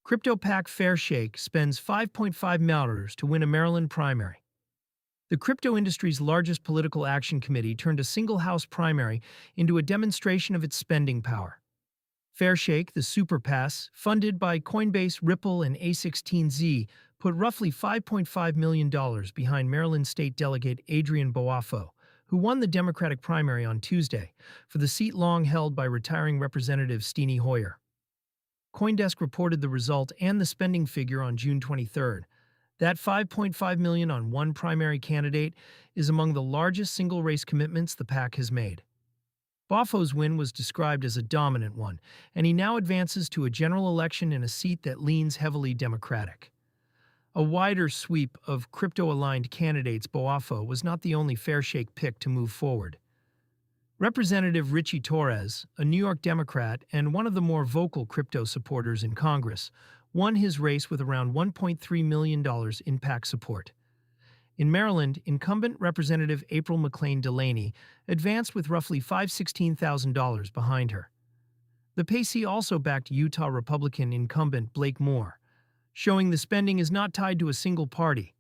Crypto PAC Fairshake spends $5.5 million to win a Maryland primary. The crypto industry's largest political action committee turned a single House primary into a demonstration of its spending power. Fairshake, the super PAC, funded by Coinbase, Ripple, and A16Z, put roughly $5.5 million behind Maryland State Delegate Adrian Boafo, who won the Democratic primary on Tuesday for the seat long held by retiring Representative Steny Hoyer. CoinDesk reported the result and the spending figure on June 23rd. That $5.5 million on one primary candidate is among the largest single-race commitments the PAC has made. Boafo's win was described as a dominant one, and he now advances to a general election in a seat that leans heavily Democratic. A wider sweep of crypto-aligned candidates, Boafo was not the only Fairshake pick to move forward. Representative Ritchie Torres, a New York Democrat and one of the more vocal crypto supporters in Congress, won his race with around $1.3 million in PAC support. In Maryland, incumbent Representative McClain Delaney advanced with roughly $516,000 behind her. The PAC also backed Utah Republican incumbent Blake Moore, showing the spending is not tied to a single party.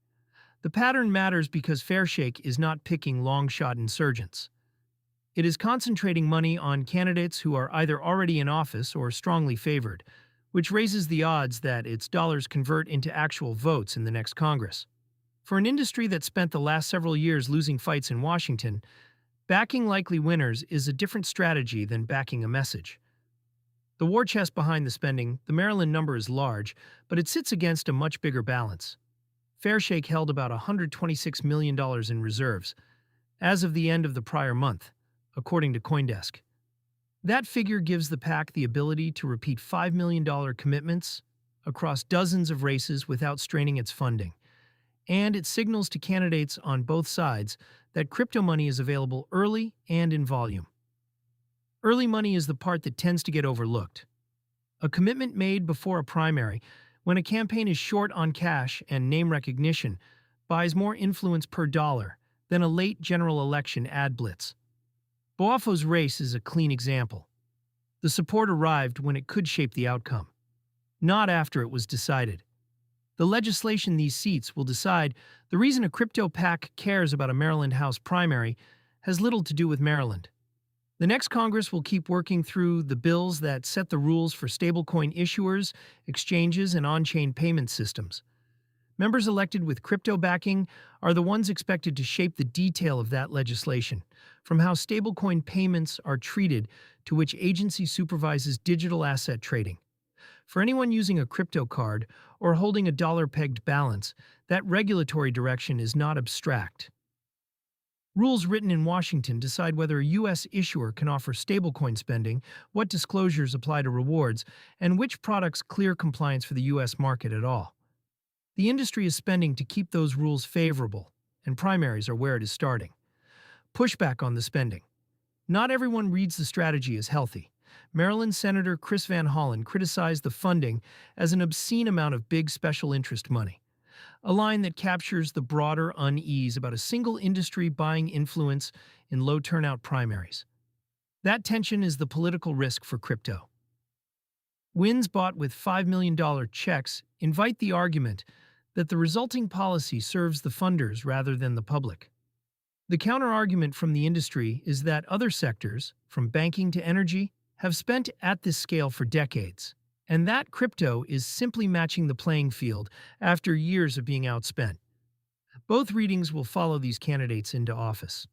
The pattern matters because Fairshake is not picking long-shot insurgents. It is concentrating money on candidates who are either already in office or strongly favored, which raises the odds that its dollars convert into actual votes in the next Congress. For an industry that spent the last several years losing fights in Washington, backing likely winners is a different strategy than backing a message. The war chest behind the spending, the Maryland number is large, but it sits against a much bigger balance. Fairshake held about $126 million in reserves as of the end of the prior month, according to CoinDesk. That figure gives the PAC the ability to repeat $5 million commitments across dozens of races without straining its funding. And it signals to candidates on both sides that crypto money is available early and in volume. Early money is the part that tends to get overlooked. A commitment made before a primary, when a campaign is short on cash and name recognition, buys more influence per dollar than a late general election ad blitz. Boafo's race is a clean example. The support arrived when it could shape the outcome, not after it was decided. The legislation these seats will decide. The reason a crypto PAC cares about a Maryland House primary has little to do with Maryland. The next Congress will keep working through the bills that set the rules for stablecoin issuers, exchanges, and on-chain payment systems. Members elected with crypto backing are the ones expected to shape the detail of that legislation, from how stablecoin payments are treated to which agency supervises digital asset trading. For anyone using a crypto card or holding a dollar-pegged balance, that regulatory direction is not abstract. Rules written in Washington decide whether a U.S. issuer can offer stablecoin spending, what disclosures apply to rewards, and which products clear compliance for the U.S. market at all. The industry is spending to keep those rules favorable, and primaries are where it is starting. Pushback on the spending. Not everyone reads the strategy as healthy. Maryland Senator Chris Van Hollen criticized the funding as an obscene amount of big special interest money, a line that captures the broader unease about a single industry buying influence in low-turnout primaries. That tension is the political risk for crypto. Wins bought with $5 million checks invite the argument that the resulting policy serves the funders rather than the public. The counter-argument from the industry is that other sectors, from banking to energy, have spent at this scale for decades, and that crypto is simply matching the playing field after years of being outspent. Both readings will follow these candidates into office.